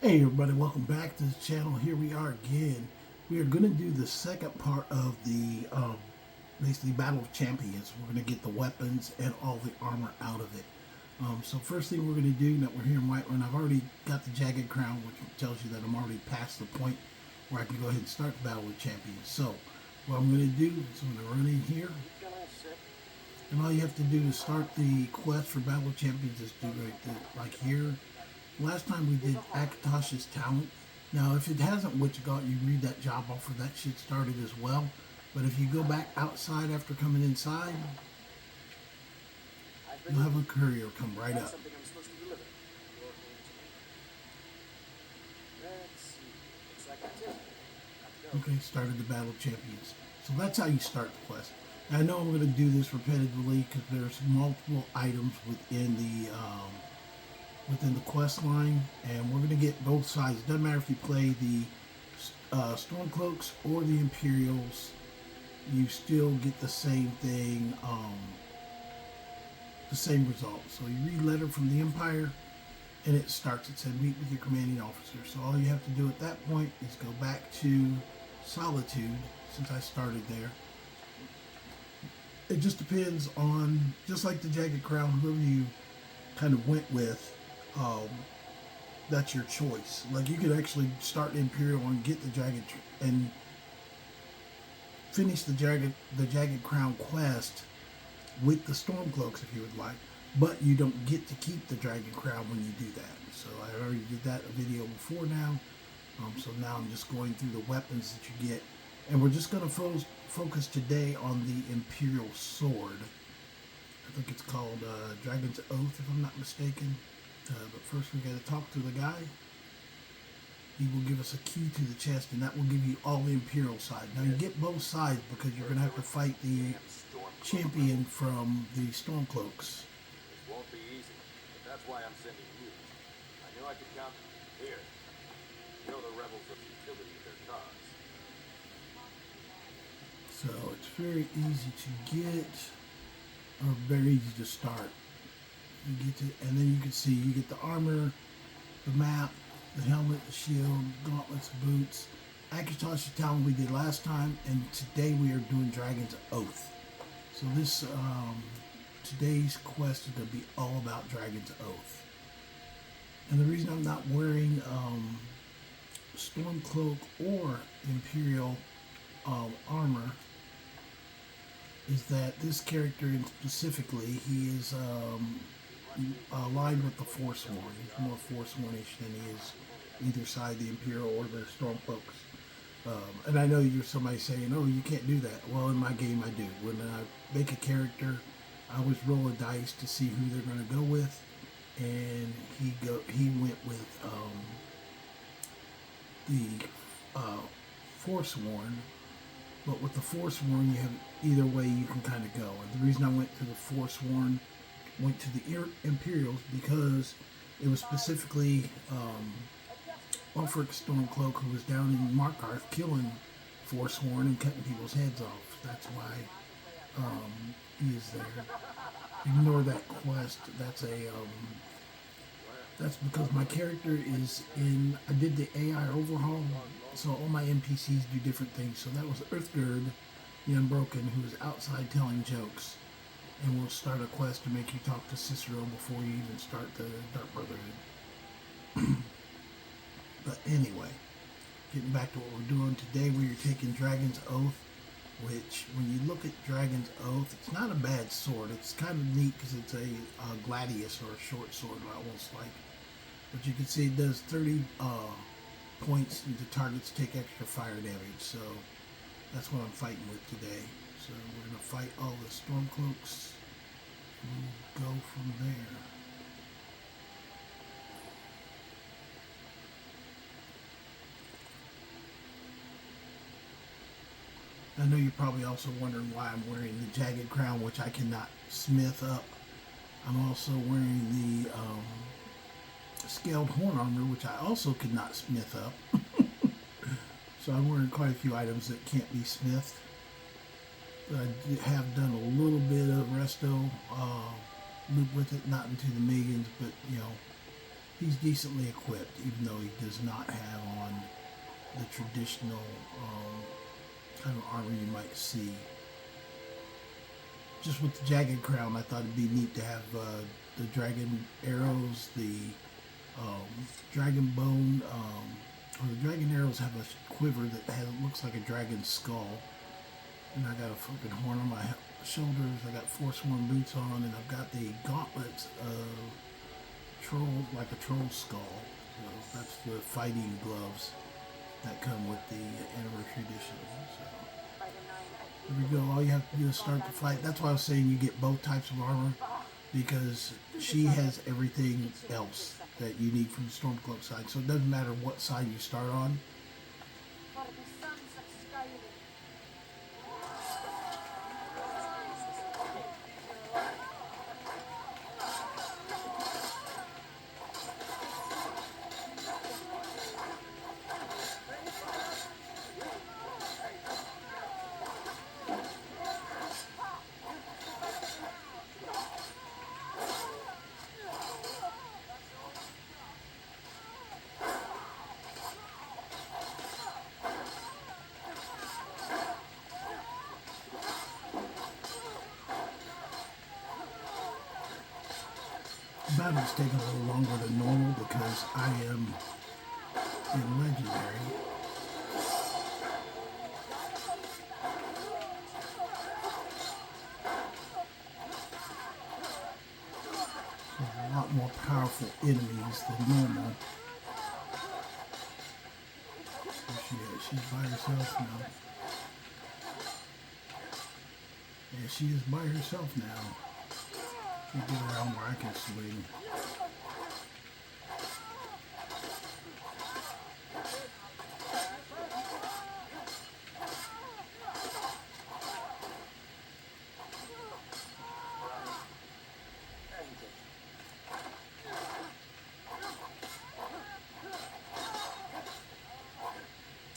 Hey everybody, welcome back to the channel. Here we are again. We are going to do the second part of the basically Battle of Champions. We're going to get the weapons and all the armor out of it. So first thing we're going to do, now we're here in Whiterun. I've already got the Jagged Crown, which tells you that I'm already past the point where I can go ahead and start the Battle with Champions. So what I'm going to do is I'm going to run in here. And all you have to do to start the quest for Battle of Champions is do like here. Last time we did Akatosh's Talon. Now, if it hasn't witch got you read that job offer, that shit started as well. But if you go back outside after coming inside, you'll have a courier come right up. Okay, started the Battle of Champions. So that's how you start the quest. Now, I know I'm going to do this repetitively because there's multiple items within the quest line, and we're going to get both sides. It doesn't matter if you play the Stormcloaks or the Imperials, you still get the same thing, the same result. So you read Letter from the Empire, and it starts, it said meet with your commanding officer. So all you have to do at that point is go back to Solitude, since I started there. It just depends on, just like the Jagged Crown, whoever you kind of went with, that's your choice. Like, you could actually start Imperial and get the Jagged and finish the Jagged Crown quest with the Stormcloaks if you would like, but you don't get to keep the Jagged Crown when you do that. So I already did that video before now. So now I'm just going through the weapons that you get, and we're just going to focus today on the Imperial Sword. I think it's called Dragon's Oath, if I'm not mistaken. But first we got to talk to the guy. He will give us a key to the chest, and that will give you all the Imperial side. Now you get both sides because you're going to have to fight the champion from the Stormcloaks. This won't be easy, but that's why I'm sending you. I knew I could count here. Show the rebels the futility of their cause. So it's very easy to get, or very easy to start. You get to, and then you can see you get the armor, the map, the helmet, the shield, gauntlets, boots. Akatosh Talon we did last time, and today we are doing Dragon's Oath. So this today's quest is going to be all about Dragon's Oath. And the reason I'm not wearing Stormcloak or Imperial armor is that this character specifically, he is aligned with the Forsworn. He's more Forswornish than he is either side, the Imperial or the Stormcloaks. And I know you're somebody saying, oh, you can't do that. Well, in my game I do. When I make a character, I always roll a dice to see who they're going to go with, and he went with the Forsworn. But with the Forsworn, you have either way you can kind of go. And the reason I went to the Forsworn, went to the Imperials, because it was specifically Ulfric Stormcloak, who was down in Markarth killing Forsworn and cutting people's heads off. That's why he is there. Ignore that quest. That's because my character is in, I did the AI overhaul, so all my NPCs do different things. So that was Earthgird, the Unbroken, who is outside telling jokes. And we'll start a quest to make you talk to Cicero before you even start the Dark Brotherhood. But anyway, getting back to what we're doing today, we are taking Dragon's Oath, which, when you look at Dragon's Oath, it's not a bad sword. It's kind of neat because it's a gladius, or a short sword, almost like. But you can see it does 30 points into targets take extra fire damage. So that's what I'm fighting with today. So we're going to fight all the Stormcloaks, and we'll go from there. I know you're probably also wondering why I'm wearing the Jagged Crown, which I cannot smith up. I'm also wearing the Scaled Horn Armor, which I also could not smith up. So I'm wearing quite a few items that can't be smithed. But I have done a little bit of resto loop with it, not into the millions, but you know, he's decently equipped, even though he does not have on the traditional kind of armor you might see. Just with the jagged crown, I thought it'd be neat to have the dragon arrows, the dragon bone, or the dragon arrows have a quiver that looks like a dragon skull. And I got a fucking horn on my shoulders. I got forsworn boots on, and I've got the gauntlets of troll, like a troll skull. So that's the fighting gloves that come with the anniversary edition. So there we go. All you have to do is start the fight. That's why I was saying you get both types of armor, because she has everything else that you need from the Stormcloak side. So it doesn't matter what side you start on. For the sons of Skyrim. The battle's taking a little longer than normal because I am in Legendary. There's a lot more powerful enemies than normal. Where she is? She's by herself now. Yeah, she is by herself now. Get around where I can swing.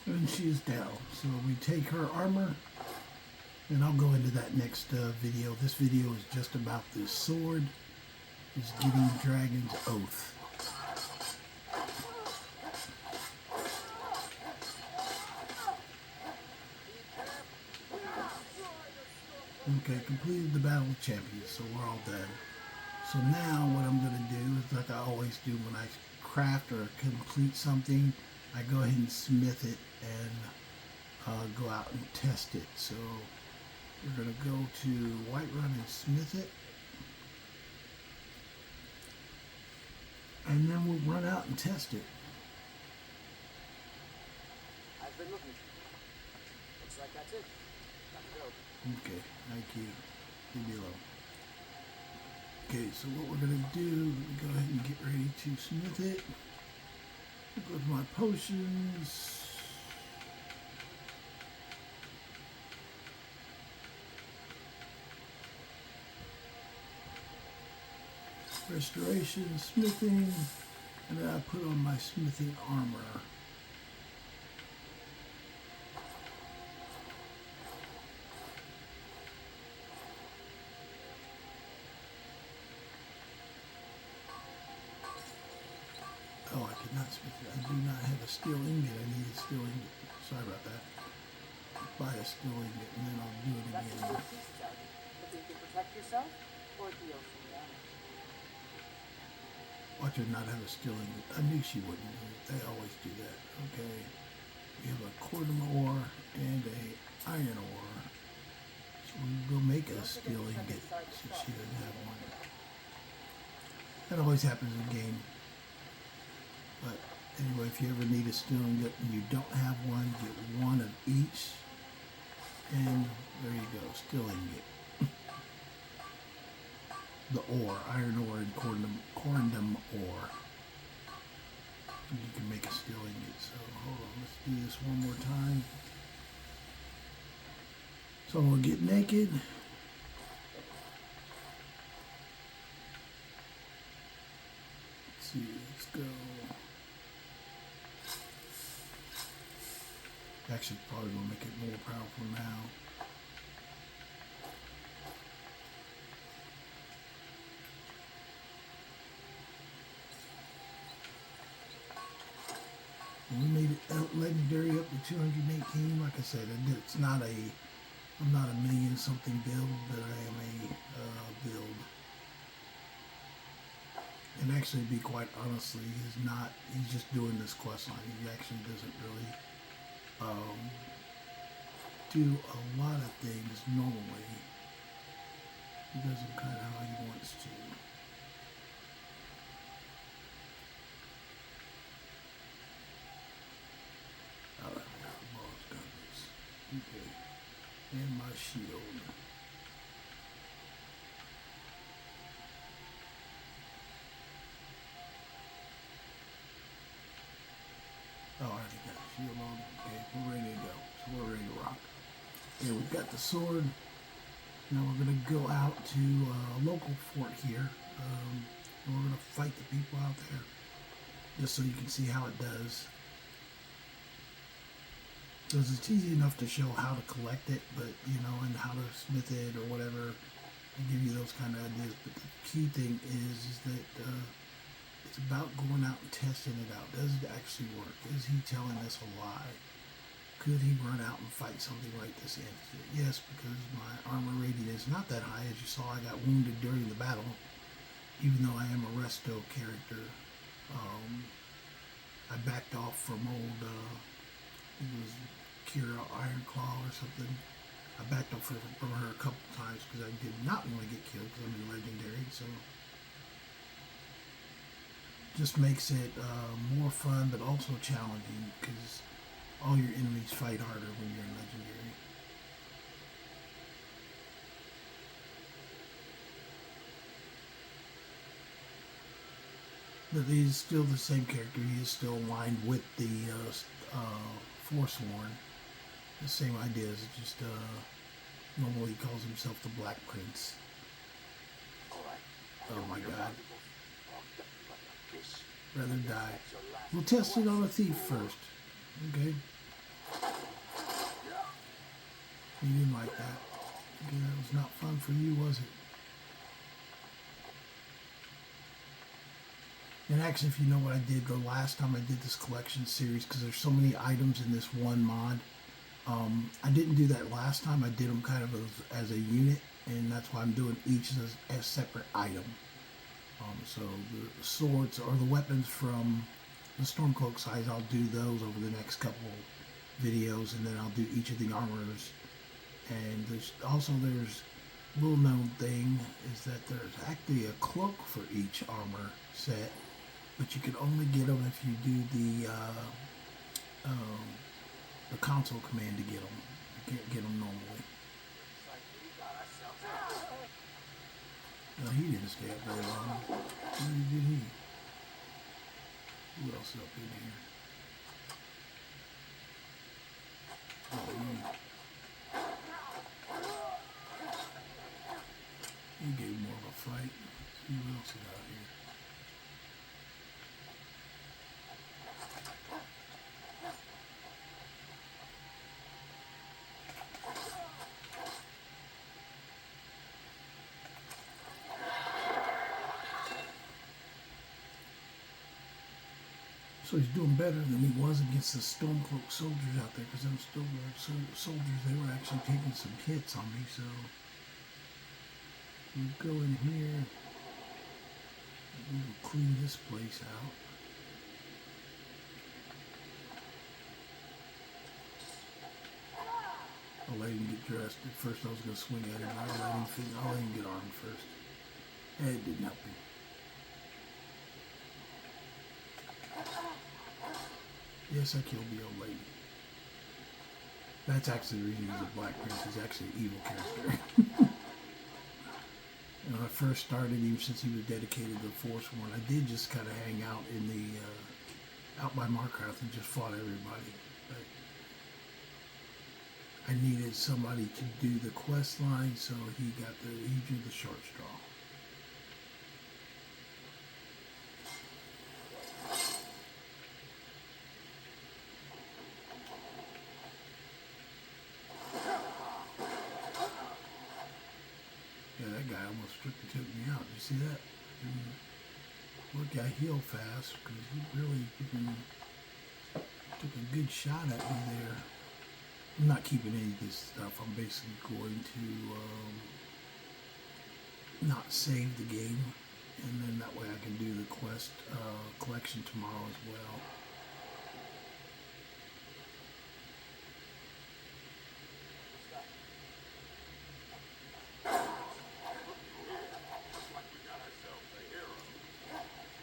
And she is down. So we take her armor. And I'll go into that next video. This video is just about this sword. It's getting Dragon's Oath. Okay, completed the Battle of Champions, so we're all done. So now what I'm going to do is like I always do when I craft or complete something, I go ahead and smith it and go out and test it. So we're going to go to Whiterun and smith it. And then we'll run out and test it. I've been looking. Looks like that's it. Time to go. Okay, thank you. Leave me alone. Okay, so what we're going to do, let me go ahead and get ready to smith it. Go to my potions. Restoration, smithing, and then I put on my smithing armor. Oh, I cannot smith it. I do not have a steel ingot. I need a steel ingot. Sorry about that. Buy a steel ingot and then I'll do it That's again. what this pieces are. Looking to protect yourself or heal from damage. Watch her not have a steel ingot. I knew she wouldn't. They always do that. Okay. We have a corundum ore and a iron ore. So we'll make a steel ingot since she doesn't have one. That always happens in game. But anyway, if you ever need a steel ingot and you don't have one, get one of each. And there you go, steel ingot. The ore, iron ore and corundum ore. And you can make a steel ingot. So hold on, let's do this one more time. So I'm gonna get naked. Let's see, let's go. Actually, probably gonna make it more powerful now. We made it legendary up to 218. Like I said, it's not a, I'm not a million something build, but I am a build. And actually, to be quite honestly, he's just doing this quest line. He actually doesn't really do a lot of things normally. He does them kind of how he wants to. Oh, there we are, balls, guns. Okay. And my shield. Oh, I already got a shield on. Okay, we're ready to go. So we're ready to rock. Yeah, we've got the sword. Now we're going to go out to a local fort here. And we're going to fight the people out there. Just so you can see how it does. Because it's easy enough to show how to collect it, but, you know, and how to smith it or whatever. And give you those kind of ideas. But the key thing is that it's about going out and testing it out. Does it actually work? Is he telling us a lie? Could he run out and fight something right this instant? Yes, because my armor rating is not that high. As you saw, I got wounded during the battle. Even though I am a resto character. I backed off from old, it was Kira Ironclaw or something. I backed off from her a couple times because I did not want to get killed because I'm a legendary. So just makes it more fun, but also challenging because all your enemies fight harder when you're in legendary. But he's still the same character. He is still aligned with the Forsworn. The same ideas. Just normally he calls himself the Black Prince. Oh my God. Rather die. We'll test it on a thief first. Okay. You didn't like that. Okay, that was not fun for you, was it? And actually, if you know what I did the last time I did this collection series, because there's so many items in this one mod, I didn't do that last time. I did them kind of as a unit, and that's why I'm doing each as a separate item. So the swords or the weapons from the Stormcloak size, I'll do those over the next couple videos, and then I'll do each of the armors. And there's a little known thing is that there's actually a cloak for each armor set, but you can only get them if you do the console command to get them. You can't get them normally. No, he didn't stay up very long. Neither did he. Who else is up in here? Oh, he gave more of a fight. Let's see who else is out here. So he's doing better than he was against the Stormcloak soldiers out there, because them Stormcloak soldiers, they were actually taking some hits on me. So we'll go in here, we'll clean this place out. I'll let him get dressed. At first I was going to swing at him. I'll let him get armed first. And it didn't help him. Yes, I killed the old lady. That's actually the reason he's a Black Prince. He's actually an evil character. When I first started him, since he was dedicated to the Forsworn, I did just kind of hang out in the out by Markarth and just fought everybody. But I needed somebody to do the quest line, so he drew the short straw. Took me out. You see that? Look, I heal fast because he really didn't good shot at me there. I'm not keeping any of this stuff. I'm basically going to not save the game, and then that way I can do the quest collection tomorrow as well.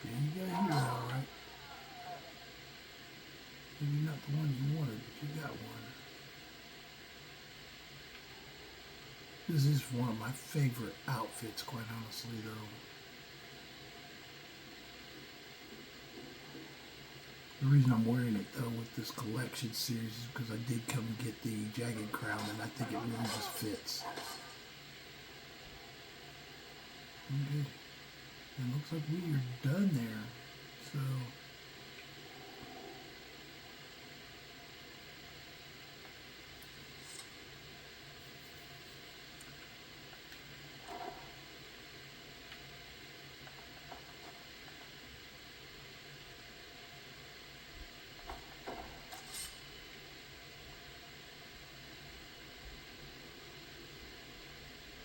Yeah, you got a hero, all right. Maybe not the one you wanted, but you got one. This is one of my favorite outfits, quite honestly, though. The reason I'm wearing it, though, with this collection series is because I did come and get the Jagged Crown, and I think it really just fits. Okay. It looks like we are done there. So...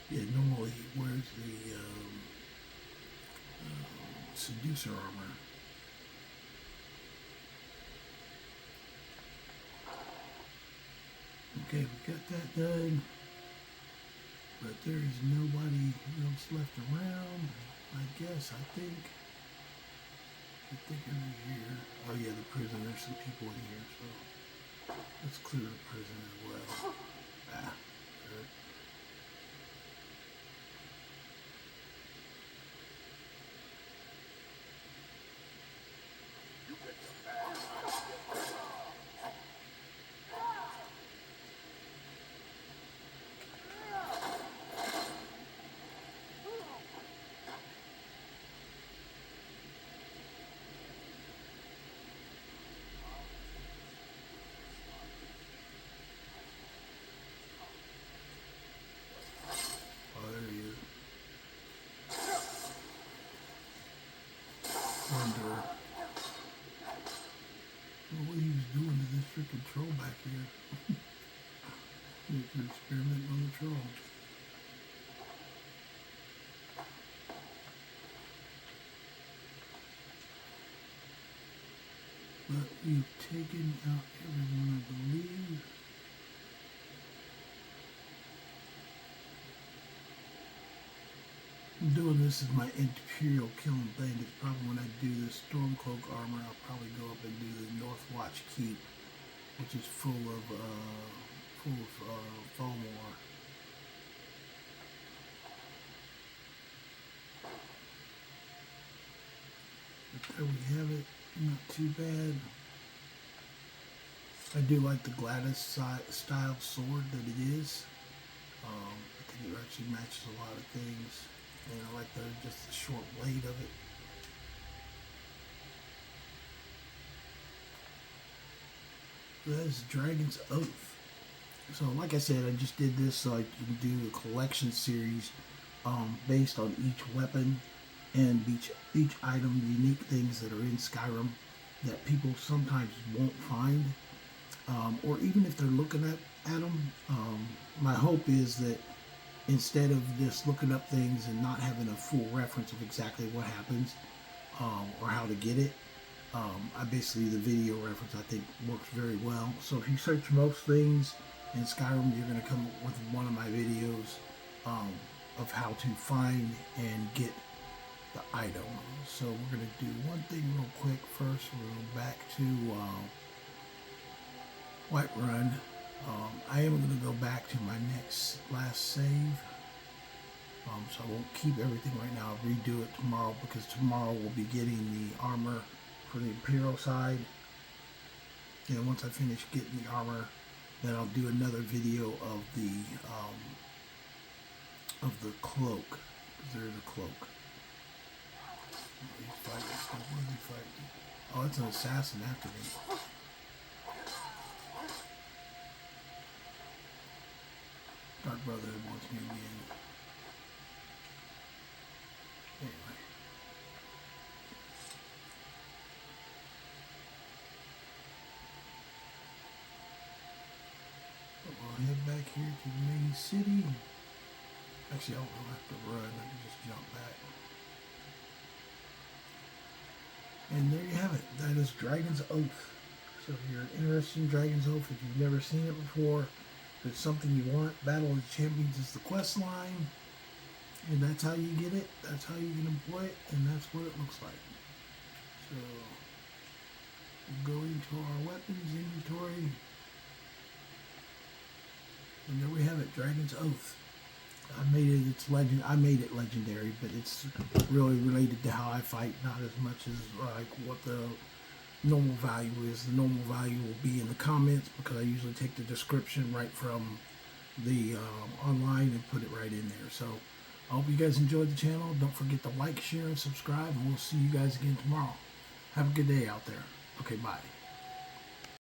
yeah, normally he wears the seducer armor. Okay, we got that done. But there is nobody else left around. I guess, I think over here. Oh yeah, the prison. There's some people in here, so let's clear the prison as well. There. Oh, there he is. Wonder what he was doing to this freaking troll back here. They're experimenting on the troll. But we've taken out everyone, I believe. I'm doing this as my Imperial killing bandits. Probably when I do the Stormcloak armor, I'll probably go up and do the North Watch Keep, which is full of Falmore. But there we have it. Not too bad. I do like the Gladys style sword that it is. I think it actually matches a lot of things. And I like just the short blade of it. That is Dragon's Oath. So like I said, I just did this so I can do a collection series based on each weapon and each item, unique things that are in Skyrim that people sometimes won't find. Or even if they're looking at them, my hope is that instead of just looking up things and not having a full reference of exactly what happens or how to get it, I basically, the video reference I think works very well. So if you search most things in Skyrim, you're going to come up with one of my videos of how to find and get the item. So we're going to do one thing real quick first. We'll go back to Whiterun. I am going to go back to my last save. So I won't keep everything right now. I'll redo it tomorrow because tomorrow we'll be getting the armor for the Imperial side. And once I finish getting the armor, then I'll do another video of the cloak. Because there's a cloak. He's fighting. What is he fighting? Oh, it's an assassin after me. Dark Brotherhood wants me again. Anyway. back here to the main city. Actually, I don't have to run. I can just jump back. And there you have it. That is Dragon's Oath. So if you're interested in Dragon's Oath, if you've never seen it before, if it's something you want, Battle of the Champions is the quest line. And that's how you get it. That's how you can employ it. And that's what it looks like. So we'll go into our weapons inventory. And there we have it, Dragon's Oath. I made it legendary, but it's really related to how I fight, not as much as like what the normal value is. The normal value will be in the comments because I usually take the description right from the online and put it right in there. So I hope you guys enjoyed the channel. Don't forget to like, share, and subscribe, and we'll see you guys again tomorrow. Have a good day out there. Okay, bye.